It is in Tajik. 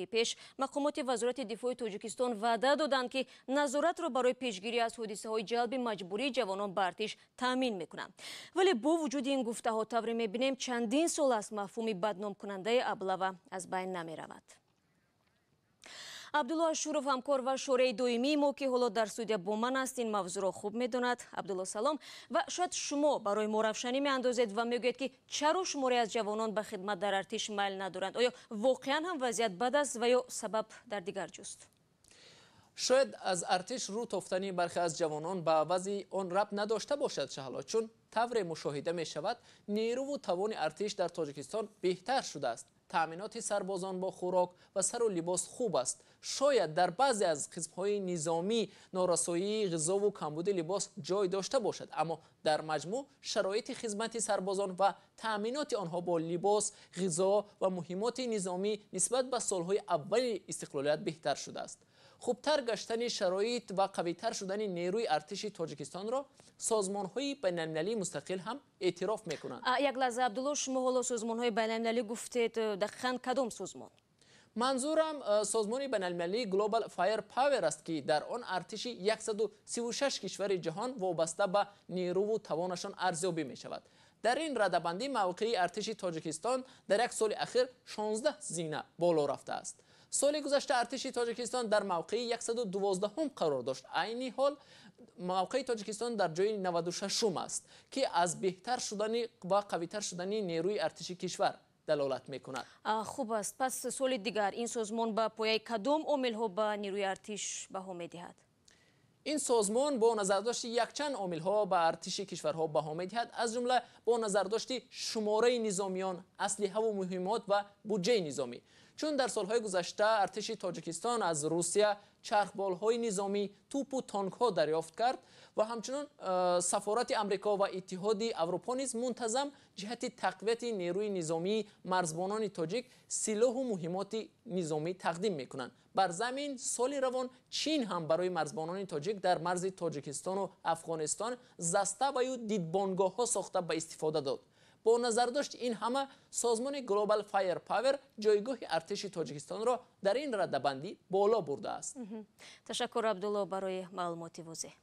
моҳи пеш мақомоти вазорати дифои Тоҷикистон ваъда доданд, ки назоратро барои пешгирӣ аз ҳодисаҳои ҷалби маҷбурии ҷавонон ба артиш таъмин мекунанд. Вале бо вуҷуди ин гуфтаҳо тавре мебинем чандин сол аст мафҳуми бадномкунандаи облава аз байн намеравад. Абдулло Ашӯров ҳамкор ва шораи доимии мо, ки ҳоло дар студия бо ман аст, ин мавзӯъро хуб медонад. Абдулло, салом. Ва шояд шумо барои мо равшанӣ меандозед ва мегӯед, ки чаро шуморе аз ҷавонон ба хидмат дар артиш майл надоранд. Оё воқеан ҳам вазъият бад аст ва ё сабаб дар дигар ҷуст? шояд аз артиш рӯ тофтани бархе аз ҷавонон ба авази он рабт надошта бошад шаҳло, чун тавре мушоҳида мешавад нерӯву тавони артиш дар Тоҷикистон беҳтар шудааст. таъминоти сарбозон бо хӯрок ва сару либос хуб аст. шояд дар баъзе аз қисмҳои низомӣ норасоии ғизову камбуди либос ҷой дошта бошад, аммо дар маҷмӯъ шароити хизмати сарбозон ва таъминоти онҳо бо либос, ғизо ва муҳимоти низомӣ нисбат ба солҳои аввали истиқлолият беҳтар шудааст. хубтар гаштани шароит ва қавитар шудани нерӯи артиши Тоҷикистонро созмонҳои байналмилалии мустақил ҳам эътироф мекунанд. Як лаҳза, Абдулло, шумо ҳоло созмонҳои байналмилалӣ гуфтед. дақиқан кадом созмон? манзурам созмони байналмилалии Global Fire Power аст, ки дар он артиши 136 кишвари ҷаҳон вобаста ба нерӯву тавонашон арзёбӣ мешавад. дар ин радабандӣ мавқеи артиши Тоҷикистон дар як соли ахир 16 зина боло рафтааст. соли гузашта артиши Тоҷикистон дар мавқеи 112 қарор дошт. айни ҳол мавқеи Тоҷикистон дар ҷои 96 аст, ки аз беҳтар шудани ва қавитар шудани нерӯи артиши кишвар далолат мекунад. хуб аст. пас соли дигар ин созмон ба пояи кадом омилҳо ба нерӯи артиш баҳо медиҳад? ин созмон бо назардошти якчанд омилҳо ба артиши кишварҳо баҳо медиҳад, аз ҷумла бо назардошти шумораи низомиён, аслиҳаву муҳимот ва буҷаи низомӣ. чун дар солҳои гузашта артиши Тоҷикистон аз Русия чархболҳои низомӣ, тӯпу тонкҳо дарёфт кард ва ҳамчунон сафорати Амрико ва Иттиҳоди Аврупо низ мунтазам ҷиҳати тақвияти нерӯи низомии марзбонони тоҷик силоҳу муҳимоти низомӣ тақдим мекунанд. бар замин соли равон чин ҳам барои марзбонони тоҷик дар марзи Тоҷикистону Афғонистон заста ва ё дидбонгоҳҳо сохта ба истифода дод. бо назардошти ин ҳама созмони Global Fire Power ҷойгоҳи артиши Тоҷикистонро дар ин радабандӣ боло бурдааст. ташаккур, Абдулло, барои маълумоти возеҳ.